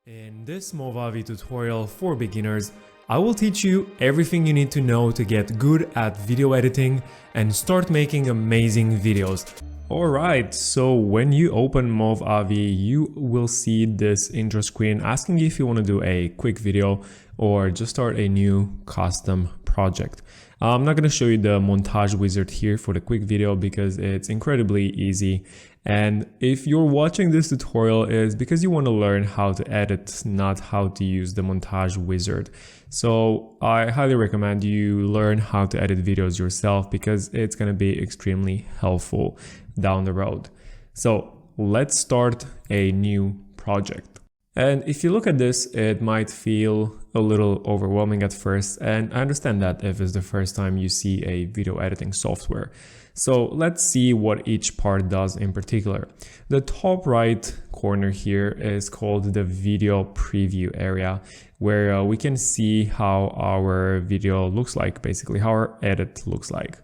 In this Movavi tutorial for beginners, I will teach you everything you need to know to get good at video editing and start making amazing videos. Alright, so when you open Movavi, you will see this intro screen asking you if you want to do a quick video or just start a new custom project. I'm not going to show you the montage wizard here for the quick video because it's incredibly easy. And if you're watching this tutorial, it's because you want to learn how to edit, not how to use the montage wizard. So I highly recommend you learn how to edit videos yourself because it's going to be extremely helpful down the road. So let's start a new project. And if you look at this, it might feel a little overwhelming at first, and I understand that if it's the first time you see a video editing software. So let's see what each part does in particular. The top right corner here is called the video preview area, where we can see how our video looks like, basically how our edit looks like.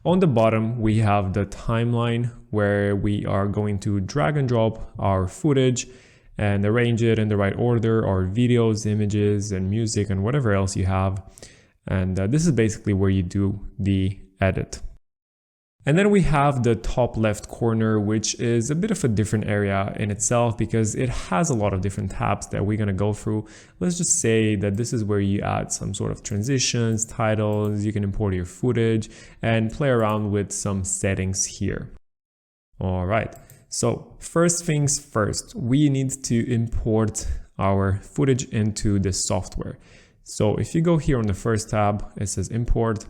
On the bottom, we have the timeline where we are going to drag and drop our footage and arrange it in the right order, or videos, images, and music, and whatever else you have. And this is basically where you do the edit. And then we have the top left corner, which is a bit of a different area in itself because it has a lot of different tabs that we're going to go through. Let's just say that this is where you add some sort of transitions, titles, you can import your footage and play around with some settings here. All right. So first things first, we need to import our footage into the software. So if you go here on the first tab, it says import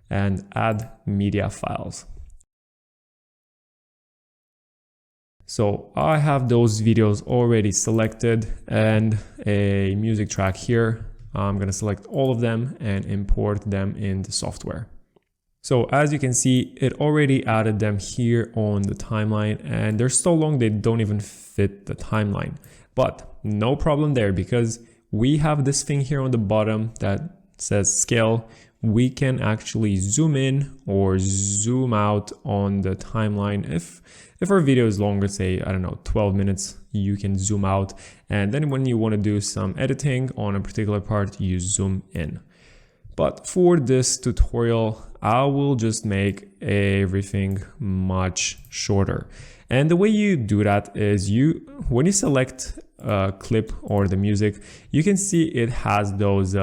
and add media files. So I have those videos already selected and a music track here. I'm going to select all of them and import them in the software. So as you can see, it already added them here on the timeline, and they're so long they don't even fit the timeline. But no problem there because we have this thing here on the bottom that says scale. We can actually zoom in or zoom out on the timeline. If our video is longer, say, I don't know, 12 minutes, you can zoom out. And then when you want to do some editing on a particular part, you zoom in. But for this tutorial, I will just make everything much shorter. And the way you do that is when you select a clip or the music, you can see it has those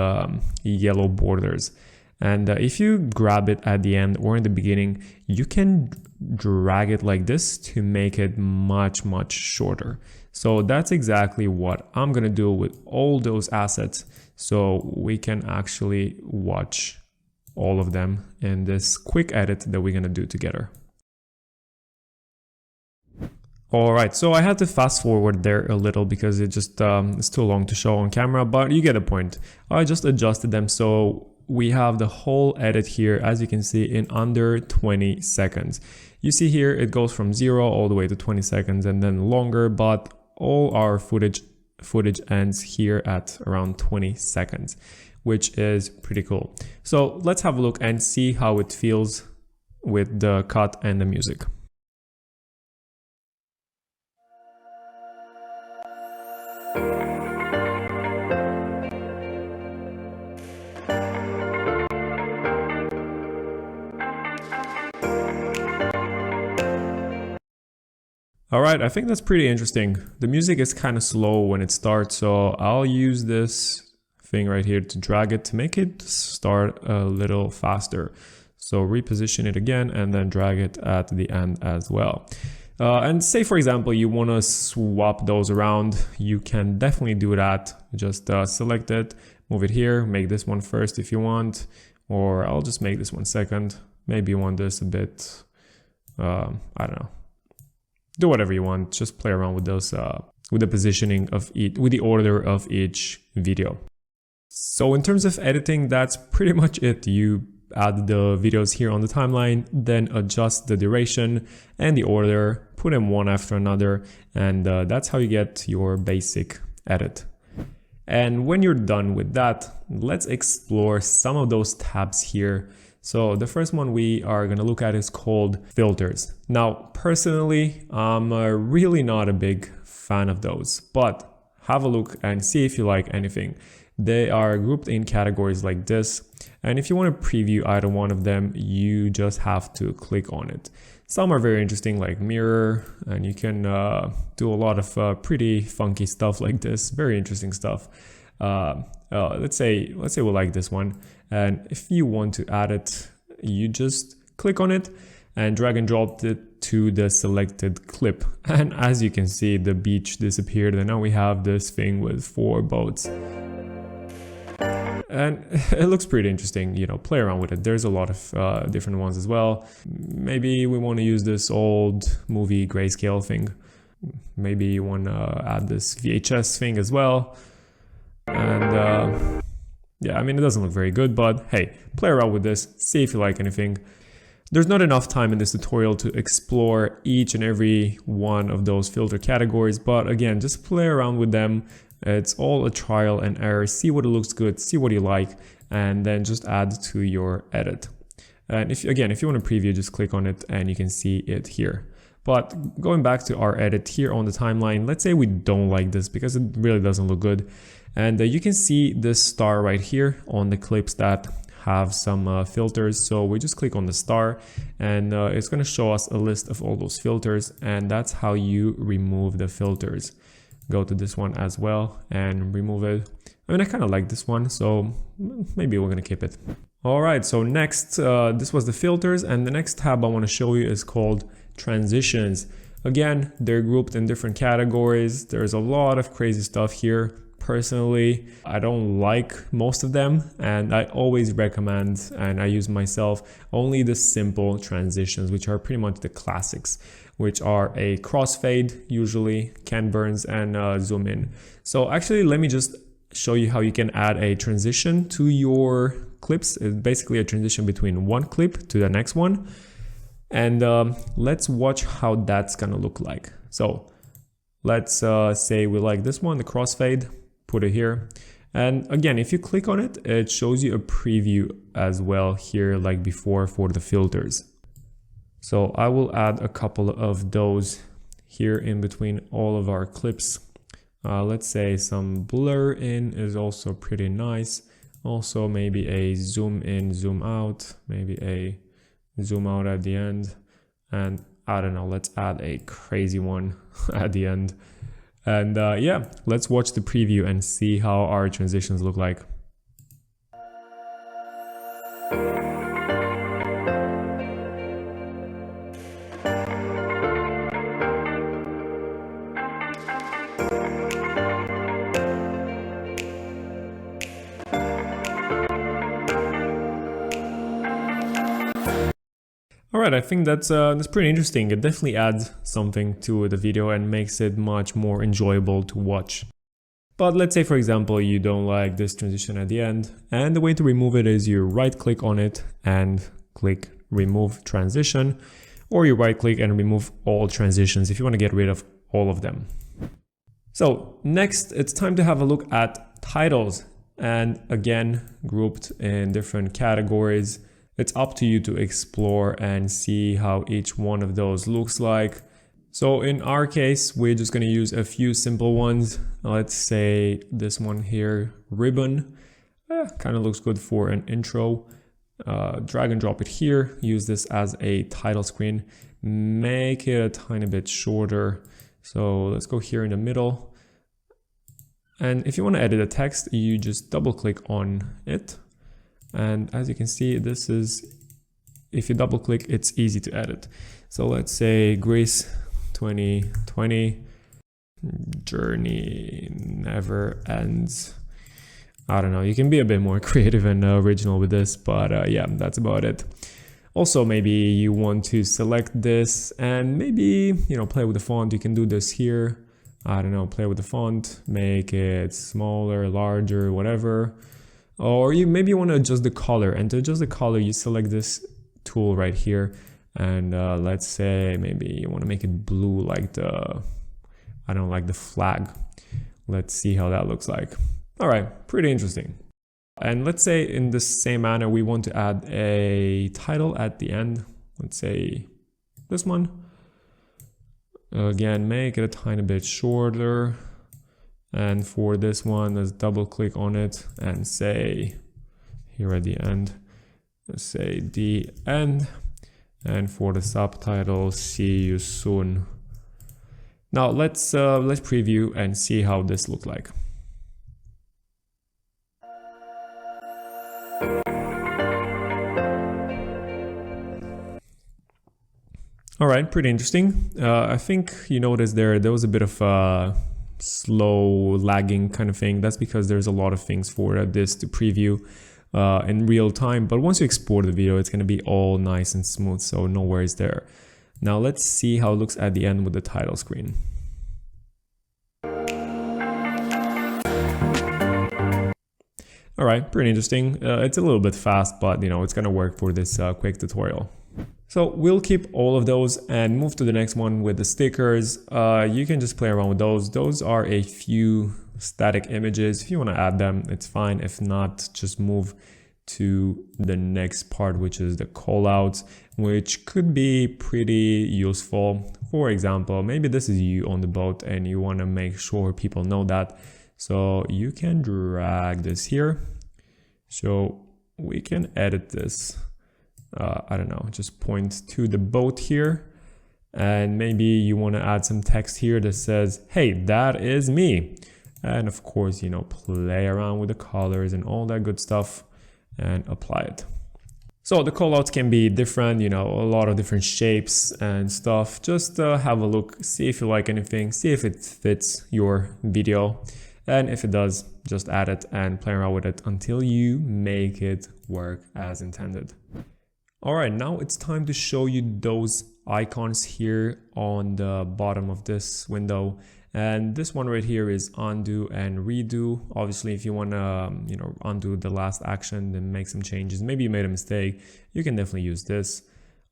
yellow borders. And if you grab it at the end or in the beginning, you can drag it like this to make it much shorter. So that's exactly what I'm going to do with all those assets. So we can actually watch all of them in this quick edit that we're going to do together. All right, so I had to fast forward there a little because it just it's too long to show on camera, but you get the point. I just adjusted them so we have the whole edit here, as you can see, in under 20 seconds. You see here it goes from 0 all the way to 20 seconds and then longer, but all our footage ends here at around 20 seconds, which is pretty cool. So let's have a look and see how it feels with the cut and the music. All right, I think that's pretty interesting. The music is kind of slow when it starts, so I'll use this thing right here to drag it to make it start a little faster. So reposition it again and then drag it at the end as well. And say, for example, you want to swap those around, you can definitely do that. Just select it, move it here, make this one first if you want, or I'll just make this one second. Maybe you want this a bit, I don't know. Do whatever you want, just play around with those, with the positioning of each, with the order of each video. So in terms of editing, that's pretty much it. You add the videos here on the timeline, then adjust the duration and the order, put them one after another, and that's how you get your basic edit. And when you're done with that, let's explore some of those tabs here. So the first one we are going to look at is called filters. Now, personally, I'm really not a big fan of those, but have a look and see if you like anything. They are grouped in categories like this, and if you want to preview either one of them, you just have to click on it. Some are very interesting, like mirror, and you can do a lot of pretty funky stuff like this. Very interesting stuff. Let's say we like this one, and if you want to add it, you just click on it and drag and drop it to the selected clip. And as you can see, the beach disappeared, and now we have this thing with 4 boats. And it looks pretty interesting, you know, play around with it. There's a lot of different ones as well. Maybe we want to use this old movie grayscale thing. Maybe you want to add this VHS thing as well. And yeah, I mean, it doesn't look very good, but hey, play around with this, see if you like anything. There's not enough time in this tutorial to explore each and every one of those filter categories, but again, just play around with them. It's all a trial and error. See what it looks good, see what you like, and then just add to your edit. And if you want to preview, just click on it and you can see it here. But going back to our edit here on the timeline, let's say we don't like this because it really doesn't look good. And you can see this star right here on the clips that have some filters. So we just click on the star, and it's going to show us a list of all those filters, and that's how you remove the filters. Go to this one as well and remove it. I mean, I kind of like this one, so maybe we're gonna keep it. All right, so next, this was the filters, and the next tab I want to show you is called transitions. Again, they're grouped in different categories. There's a lot of crazy stuff here. Personally, I don't like most of them, and I always recommend, and I use myself, only the simple transitions, which are pretty much the classics, which are a crossfade, usually, Ken Burns, and zoom in. So actually, let me just show you how you can add a transition to your clips. It's basically a transition between one clip to the next one. And let's watch how that's gonna look like. So let's say we like this one, the crossfade, put it here. And again, if you click on it, it shows you a preview as well here, like before, for the filters. So I will add a couple of those here in between all of our clips. Let's say some blur in is also pretty nice. Also maybe a zoom in, zoom out, maybe a zoom out at the end. And I don't know, let's add a crazy one at the end. And yeah, let's watch the preview and see how our transitions look like. Alright, I think that's pretty interesting. It definitely adds something to the video and makes it much more enjoyable to watch. But let's say, for example, you don't like this transition at the end, and the way to remove it is you right click on it and click remove transition, or you right click and remove all transitions if you want to get rid of all of them. So next, it's time to have a look at titles, and again, grouped in different categories. It's up to you to explore and see how each one of those looks like. So in our case, we're just going to use a few simple ones. Let's say this one here, ribbon, kind of looks good for an intro. Drag and drop it here, use this as a title screen, make it a tiny bit shorter. So let's go here in the middle. And if you want to edit the text, you just double click on it. And as you can see, this is, if you double click, it's easy to edit. So let's say Greece 2020, journey never ends. I don't know, you can be a bit more creative and original with this, but yeah, that's about it. Also, maybe you want to select this and maybe, you know, play with the font. You can do this here. I don't know, play with the font, make it smaller, larger, whatever. Or maybe you want to adjust the color, and to adjust the color, you select this tool right here. And let's say maybe you want to make it blue like the, I don't know, like the flag. Let's see how that looks like. All right, pretty interesting. And let's say in the same manner, we want to add a title at the end. Let's say this one. Again, make it a tiny bit shorter. And for this one, let's double click on it and say here at the end, let's say the end. And for the subtitle, see you soon. Now let's preview and see how this looks like. All right, pretty interesting. I think you noticed there was a bit of slow lagging kind of thing. That's because there's a lot of things for this to preview in real time, but once you export the video, it's going to be all nice and smooth, so no worries there. Now let's see how it looks at the end with the title screen. All right, pretty interesting. It's a little bit fast, but it's going to work for this quick tutorial. So we'll keep all of those and move to the next one with the stickers. You can just play around with those. Those are a few static images. If you want to add them, it's fine. If not, just move to the next part, which is the callouts, which could be pretty useful. For example, maybe this is you on the boat and you want to make sure people know that. So you can drag this here. So we can edit this. I don't know, just point to the boat here, and maybe you want to add some text here that says, hey, that is me. And of course, play around with the colors and all that good stuff and apply it. So the callouts can be different, a lot of different shapes and stuff. Just have a look, see if you like anything, see if it fits your video. And if it does, just add it and play around with it until you make it work as intended. All right, now it's time to show you those icons here on the bottom of this window. And this one right here is undo and redo. Obviously, if you want to, undo the last action, then make some changes. Maybe you made a mistake. You can definitely use this.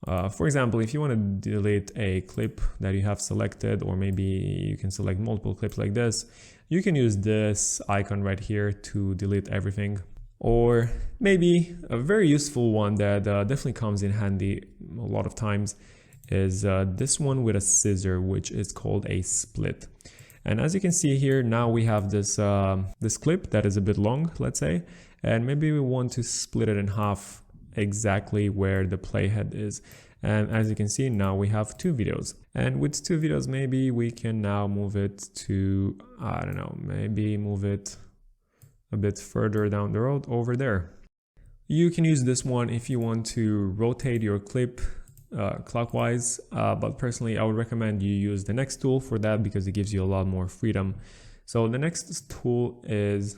For example, if you want to delete a clip that you have selected, or maybe you can select multiple clips like this, you can use this icon right here to delete everything. Or maybe a very useful one that definitely comes in handy a lot of times is this one with a scissor, which is called a split. And as you can see here, now we have this this clip that is a bit long, let's say, and maybe we want to split it in half exactly where the playhead is. And as you can see, now we have two videos. And with two videos, maybe we can now move it to, I don't know, maybe move it a bit further down the road over there. You can use this one if you want to rotate your clip clockwise, but personally I would recommend you use the next tool for that because it gives you a lot more freedom. So the next tool is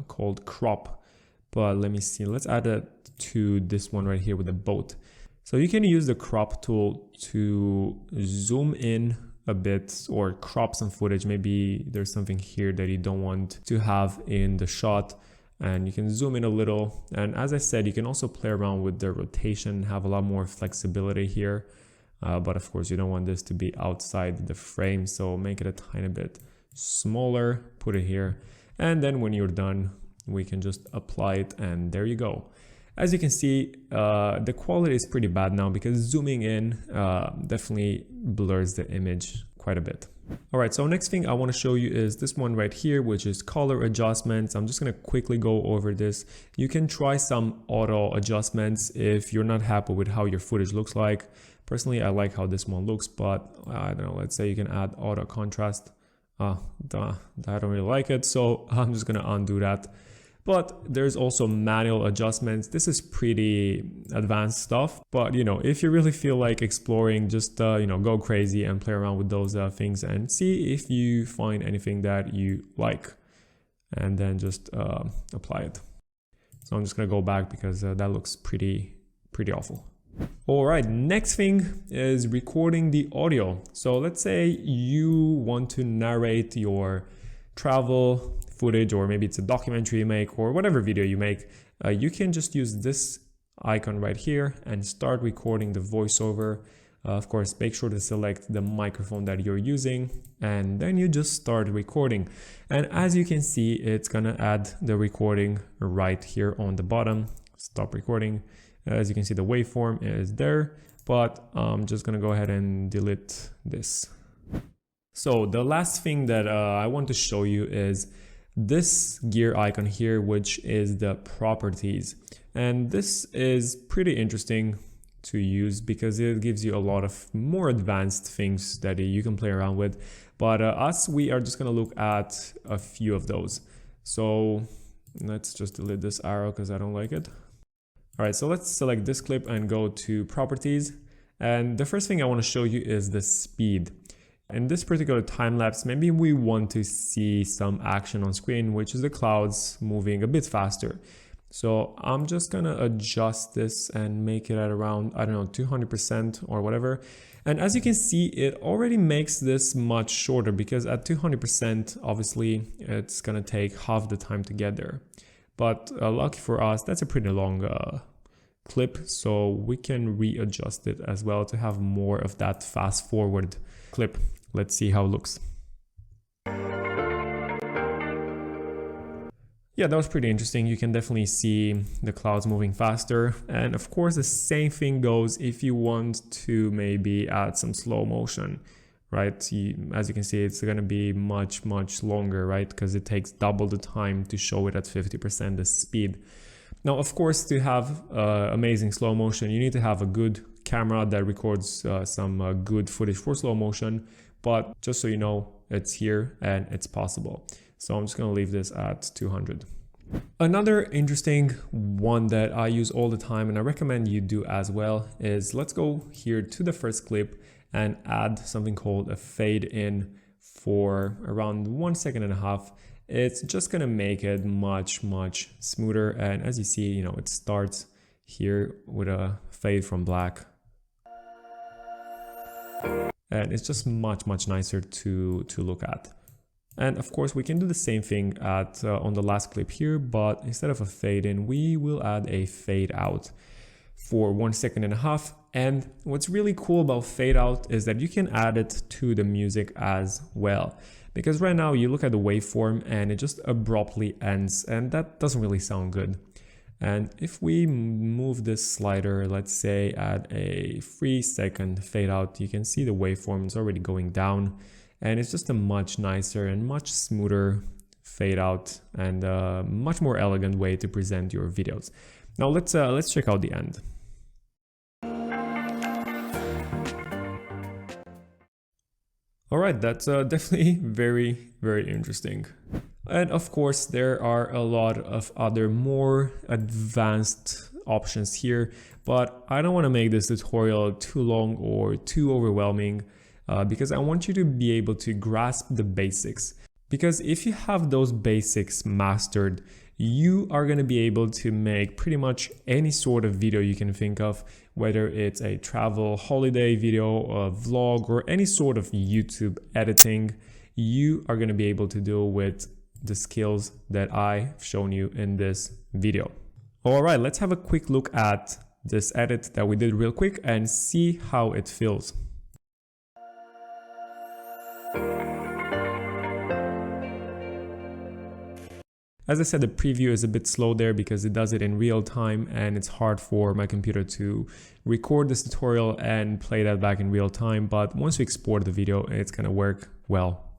called crop, but let me see, let's add it to this one right here with the boat. So you can use the crop tool to zoom in a bit or crop some footage. Maybe there's something here that you don't want to have in the shot, and you can zoom in a little. And as I said, you can also play around with the rotation, have a lot more flexibility here. But of course you don't want this to be outside the frame, so make it a tiny bit smaller, put it here. And then when you're done, we can just apply it, and there you go. As you can see, the quality is pretty bad now because zooming in definitely blurs the image quite a bit. All right, so next thing I want to show you is this one right here, which is color adjustments. I'm just going to quickly go over this. You can try some auto adjustments if you're not happy with how your footage looks like. Personally, I like how this one looks, but I don't know, let's say you can add auto contrast. I don't really like it, so I'm just going to undo that. But there's also manual adjustments. This is pretty advanced stuff, but if you really feel like exploring, just go crazy and play around with those things and see if you find anything that you like, and then just apply it. So I'm just gonna go back because that looks pretty awful. All right, next thing is recording the audio. So let's say you want to narrate your travel footage, or maybe it's a documentary you make, or whatever video you make. You can just use this icon right here and start recording the voiceover. Of course, make sure to select the microphone that you're using, and then you just start recording. And as you can see, it's gonna add the recording right here on the bottom. Stop recording. As you can see, the waveform is there, but I'm just gonna go ahead and delete this. So the last thing that I want to show you is this gear icon here, which is the properties. And this is pretty interesting to use because it gives you a lot of more advanced things that you can play around with. But we are just going to look at a few of those. So let's just delete this arrow because I don't like it. All right, so let's select this clip and go to properties. And the first thing I want to show you is the speed. In this particular time lapse, maybe we want to see some action on screen, which is the clouds moving a bit faster. So I'm just gonna adjust this and make it at around, I don't know, 200% or whatever. And as you can see, it already makes this much shorter because at 200%, obviously, it's gonna take half the time to get there. But lucky for us, that's a pretty long clip, so we can readjust it as well to have more of that fast forward clip. Let's see how it looks. Yeah, that was pretty interesting. You can definitely see the clouds moving faster. And of course, the same thing goes if you want to maybe add some slow motion, right? As you can see, it's going to be much longer, right? Because it takes double the time to show it at 50% the speed. Now, of course, to have amazing slow motion, you need to have a good camera that records some good footage for slow motion. But just so you know, it's here and it's possible. So I'm just going to leave this at 200. Another interesting one that I use all the time and I recommend you do as well is let's go here to the first clip and add something called a fade in for around 1.5 seconds. It's just going to make it much smoother. And as you see, you know, it starts here with a fade from black. And it's just much nicer to look at. And of course, we can do the same thing on the last clip here, but instead of a fade in, we will add a fade out for 1.5 seconds. And what's really cool about fade out is that you can add it to the music as well. Because right now you look at the waveform and it just abruptly ends, and that doesn't really sound good. And if we move this slider, let's say at a 3-second fade out, you can see the waveform is already going down. And it's just a much nicer and much smoother fade out and a much more elegant way to present your videos. Now let's check out the end. All right, that's definitely very interesting. And of course, there are a lot of other more advanced options here, but I don't want to make this tutorial too long or too overwhelming. Because I want you to be able to grasp the basics. Because if you have those basics mastered, you are going to be able to make pretty much any sort of video you can think of, whether it's a travel holiday video, a vlog, or any sort of YouTube editing. You are going to be able to do with the skills that I've shown you in this video. All right, let's have a quick look at this edit that we did real quick and see how it feels. As I said, the preview is a bit slow there because it does it in real time and it's hard for my computer to record this tutorial and play that back in real time. But once you export the video, it's going to work well.